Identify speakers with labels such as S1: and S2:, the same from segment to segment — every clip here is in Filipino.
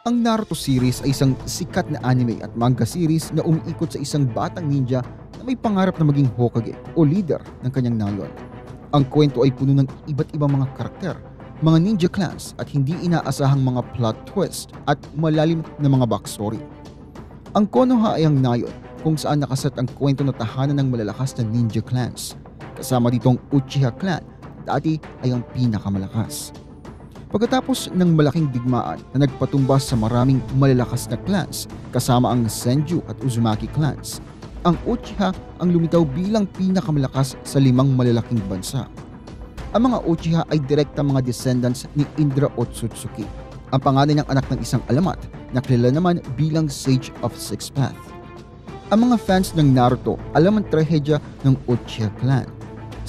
S1: Ang Naruto series ay isang sikat na anime at manga series na umiikot sa isang batang ninja na may pangarap na maging Hokage o leader ng kanyang nayon. Ang kwento ay puno ng iba't ibang mga karakter, mga ninja clans at hindi inaasahang mga plot twist at malalim na mga backstory. Ang Konoha ay ang nayon kung saan nakaset ang kwento na tahanan ng malalakas na ninja clans. Kasama dito ang Uchiha clan, dati ay ang pinakamalakas. Pagkatapos ng malaking digmaan na nagpatumbas sa maraming malalakas na clans kasama ang Senju at Uzumaki clans, ang Uchiha ang lumitaw bilang pinakamalakas sa 5 malalaking bansa. Ang mga Uchiha ay direktang mga descendants ni Indra Otsutsuki, ang panganay ng anak ng isang alamat na kilala naman bilang Sage of Six Path. Ang mga fans ng Naruto alam ang trahedya ng Uchiha clan.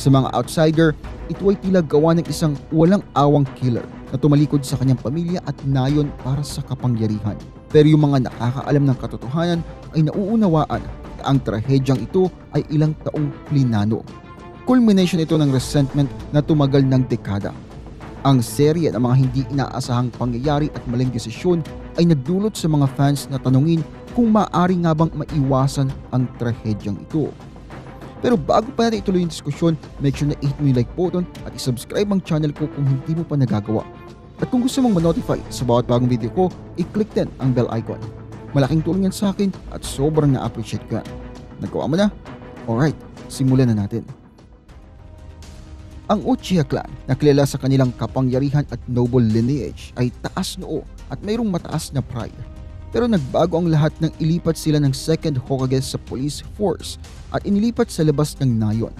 S1: Sa mga outsider, ito ay tila gawa ng isang walang awang killer na tumalikod sa kanyang pamilya at nayon para sa kapangyarihan. Pero yung mga nakakaalam ng katotohanan ay nauunawaan na ang trahedyang ito ay ilang taong plinano. Culmination ito ng resentment na tumagal ng dekada. Ang serye ng mga hindi inaasahang pangyayari at maling desisyon ay nagdulot sa mga fans na tanungin kung maaari nga bang maiwasan ang trahedyang ito. Pero bago pa natin ituloy yung diskusyon, make sure na i-hit mo yung like button at i-subscribe ang channel ko kung hindi mo pa nagagawa. At kung gusto mong ma-notify sa bawat bagong video ko, i-click din ang bell icon. Malaking tulong yan sa akin at sobrang na-appreciate ko yan. Nagawa mo na? Alright, simulan na natin. Ang Uchiha clan na kilala sa kanilang kapangyarihan at noble lineage ay taas noo at mayroong mataas na pride. Pero nagbago ang lahat nang ilipat sila ng second Hokage sa police force at inilipat sa labas ng nayon.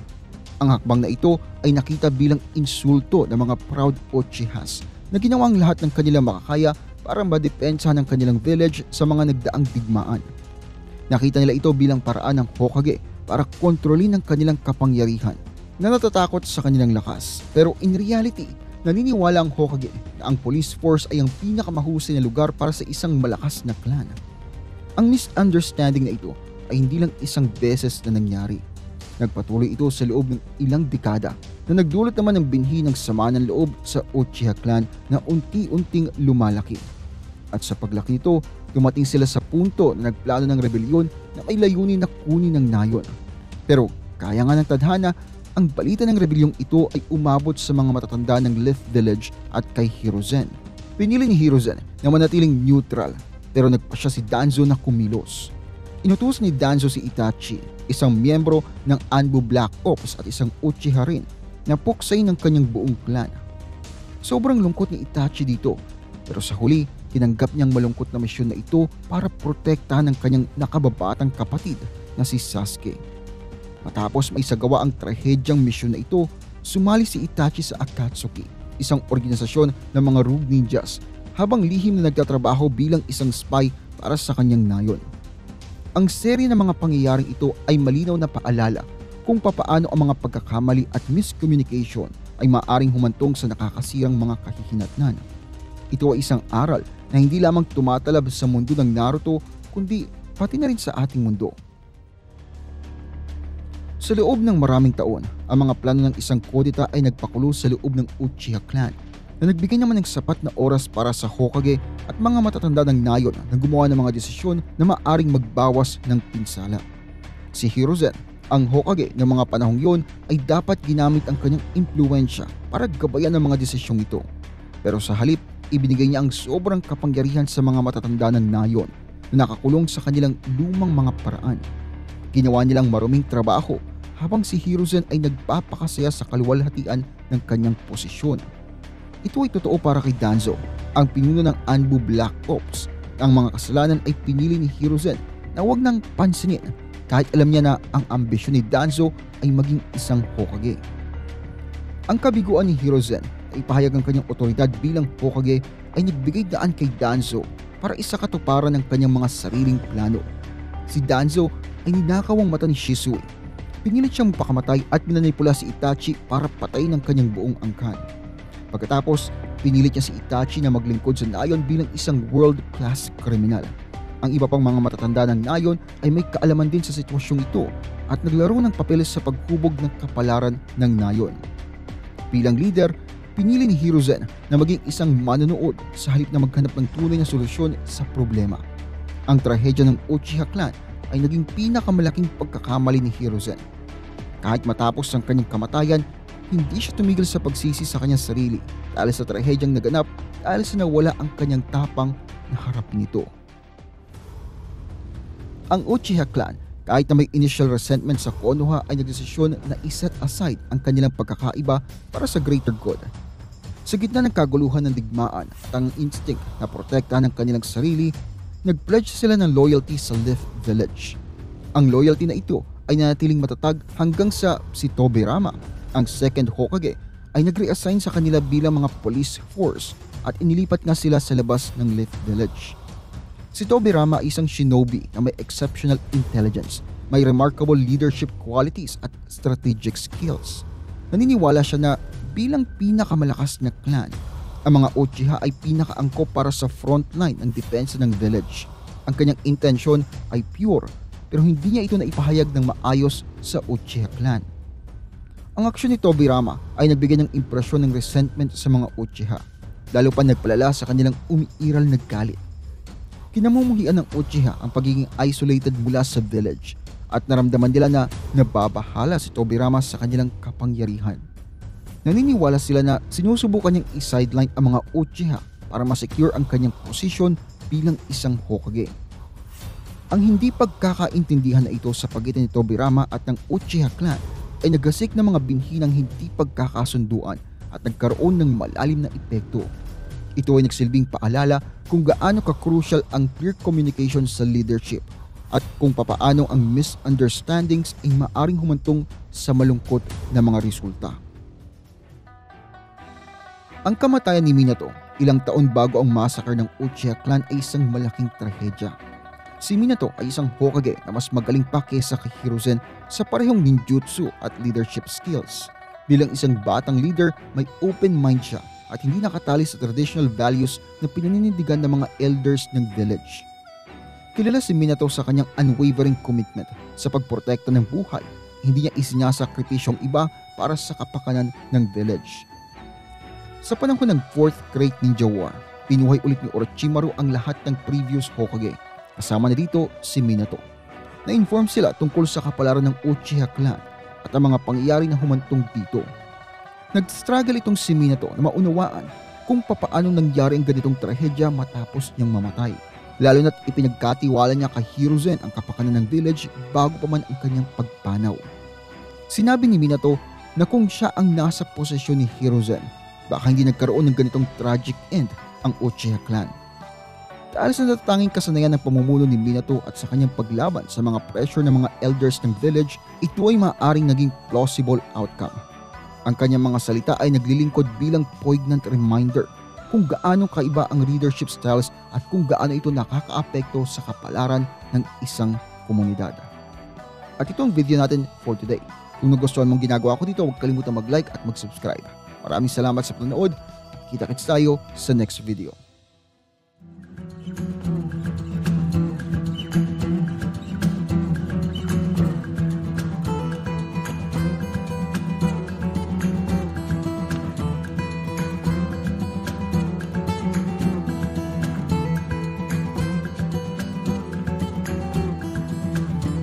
S1: Ang hakbang na ito ay nakita bilang insulto ng mga proud Uchihas na ginawang lahat ng kanilang makakaya para madepensahan ang kanilang village sa mga nagdaang digmaan. Nakita nila ito bilang paraan ng Hokage para kontrolin ang kanilang kapangyarihan na natatakot sa kanilang lakas. Pero in reality, naniniwala ang Hokage na ang police force ay ang pinakamahusay na lugar para sa isang malakas na clan. Ang misunderstanding na ito ay hindi lang isang beses na nangyari. Nagpatuloy ito sa loob ng ilang dekada na nagdulot naman ng binhi ng sama ng loob sa Uchiha clan na unti-unting lumalaki. At sa paglaki nito, dumating sila sa punto na nagplano ng rebelyon na may layunin na kunin ng nayon. Pero kaya nga ng tadhana, ang balita ng rebelyong ito ay umabot sa mga matatanda ng Leaf Village at kay Hiruzen. Pinili ni Hiruzen na manatiling neutral pero nagpasya si Danzo na kumilos. Inutos ni Danzo si Itachi, isang miyembro ng Anbu Black Ops at isang Uchiha rin na puksay ng kanyang buong clan. Sobrang lungkot ni Itachi dito pero sa huli tinanggap niyang malungkot na misyon na ito para protektahan ang kanyang nakababatang kapatid na si Sasuke. Matapos maisagawa ang trahedyang misyon na ito, sumali si Itachi sa Akatsuki, isang organisasyon ng mga rogue ninjas, habang lihim na nagtatrabaho bilang isang spy para sa kanyang nayon. Ang serye ng mga pangyayaring ito ay malinaw na paalala kung papaano ang mga pagkakamali at miscommunication ay maaaring humantong sa nakakasirang mga kahihinatnan. Ito ay isang aral na hindi lamang tumatalab sa mundo ng Naruto, kundi pati na rin sa ating mundo. Sa loob ng maraming taon, ang mga plano ng isang kodita ay nagpakulo sa loob ng Uchiha clan na nagbigay naman ng sapat na oras para sa Hokage at mga matatanda ng nayon na gumawa ng mga desisyon na maaring magbawas ng pinsala. Si Hiruzen, ang Hokage ng mga panahong yon, ay dapat ginamit ang kanyang impluensya para gabayan ang mga desisyong ito. Pero sa halip, ibinigay niya ang sobrang kapangyarihan sa mga matatanda ng nayon na nakakulong sa kanilang lumang mga paraan. Ginawa nilang maruming trabaho habang si Hiruzen ay nagpapakasaya sa kaluwalhatian ng kanyang posisyon. Ito ay totoo para kay Danzo, ang pinuno ng Anbu Black Ops. Ang mga kasalanan ay pinili ni Hiruzen na huwag nang pansinin kahit alam niya na ang ambisyon ni Danzo ay maging isang Hokage. Ang kabiguan ni Hiruzen ay ipahayag ang kanyang otoridad bilang Hokage ay nagbigay daan kay Danzo para isakatuparan ng kanyang mga sariling plano. Si Danzo ay ninakaw ang mata ni Shisui. Pinilit siyang mapakamatay at minanipula si Itachi para patayin ang kanyang buong angkan. Pagkatapos, pinilit niya si Itachi na maglingkod sa nayon bilang isang world-class kriminal. Ang iba pang mga matatanda ng nayon ay may kaalaman din sa sitwasyong ito at naglaro ng papeles sa paghubog ng kapalaran ng nayon. Bilang leader, Pinili ni Hiruzen na maging isang manonood sa halip na maghanap ng tunay na solusyon sa problema. Ang trahedya ng Uchiha Clan ay naging pinakamalaking pagkakamali ni Hiruzen. Kahit matapos ang kanyang kamatayan, hindi siya tumigil sa pagsisi sa kanyang sarili dahil sa trahedyang naganap dahil sa nawala ang kanyang tapang na harapin ito. Ang Uchiha Clan, kahit na may initial resentment sa Konoha, ay nagdesisyon na iset aside ang kanilang pagkakaiba para sa greater good. Sa gitna ng kaguluhan ng digmaan at ang instinct na protektahan ang kanilang sarili, nag-pledge sila ng loyalty sa Leaf Village. Ang loyalty na ito ay nanatiling matatag hanggang sa si Tobirama, ang second Hokage, ay nag-reassign sa kanila bilang mga police force at inilipat nga sila sa labas ng Leaf Village. Si Tobirama ay isang shinobi na may exceptional intelligence, may remarkable leadership qualities at strategic skills. Naniniwala siya na bilang pinakamalakas na clan, ang mga Uchiha ay pinakaangkop para sa frontline ng depensa ng village. Ang kanyang intensyon ay pure pero hindi niya ito naipahayag ng maayos sa Uchiha Clan. Ang aksyon ni Tobirama ay nagbigay ng impresyon ng resentment sa mga Uchiha, lalo pa nagpalala sa kanilang umiiral na galit. Kinamumuhian ng Uchiha ang pagiging isolated mula sa village at naramdaman nila na nababahala si Tobirama sa kanilang kapangyarihan. Naniniwala sila na sinusubukan niyang i-sideline ang mga Uchiha para masecure ang kanyang posisyon bilang isang Hokage. Ang hindi pagkakaintindihan na ito sa pagitan ni Tobirama at ng Uchiha Clan ay nagasik ng mga binhi ng hindi pagkakasunduan at nagkaroon ng malalim na epekto. Ito ay nagsilbing paalala kung gaano ka-crucial ang clear communication sa leadership at kung papaano ang misunderstandings ay maaring humantong sa malungkot na mga resulta. Ang kamatayan ni Minato ilang taon bago ang massacre ng Uchiha Clan ay isang malaking trahedya. Si Minato ay isang Hokage na mas magaling pa kaysa kay Hiruzen sa parehong ninjutsu at leadership skills. Bilang isang batang leader, may open mind siya at hindi nakatali sa traditional values na pinaninindigan ng mga elders ng village. Kilala si Minato sa kanyang unwavering commitment sa pagprotekta ng buhay. Hindi niya isinasakripisyong iba para sa kapakanan ng village. Sa panahon ng 4th Great Ninja War, pinuhay ulit ni Orochimaru ang lahat ng previous Hokage. Kasama na dito si Minato. Na-inform sila tungkol sa kapalaran ng Uchiha Clan at ang mga pangyayari na humantong dito. Nag-struggle itong si Minato na maunawaan kung papaano nangyari ang ganitong trahedya matapos niyang mamatay. Lalo na't ipinagkatiwala niya kay Hiruzen ang kapakanan ng village bago pa man ang kanyang pagpanaw. Sinabi ni Minato na kung siya ang nasa posisyon ni Hiruzen, baka hindi nagkaroon ng ganitong tragic end ang Uchiha Clan. Dahil sa natatanging kasanayan ng pamumuno ni Minato at sa kanyang paglaban sa mga pressure ng mga elders ng village, ito ay maaaring naging plausible outcome. Ang kanyang mga salita ay naglilingkod bilang poignant reminder kung gaano kaiba ang leadership styles at kung gaano ito nakakaapekto sa kapalaran ng isang komunidad. At ito ang video natin for today. Kung nagustuhan mong ginagawa ko dito, huwag kalimutan mag-like at mag-subscribe. Maraming salamat sa panonood. Kita-kits tayo sa next video.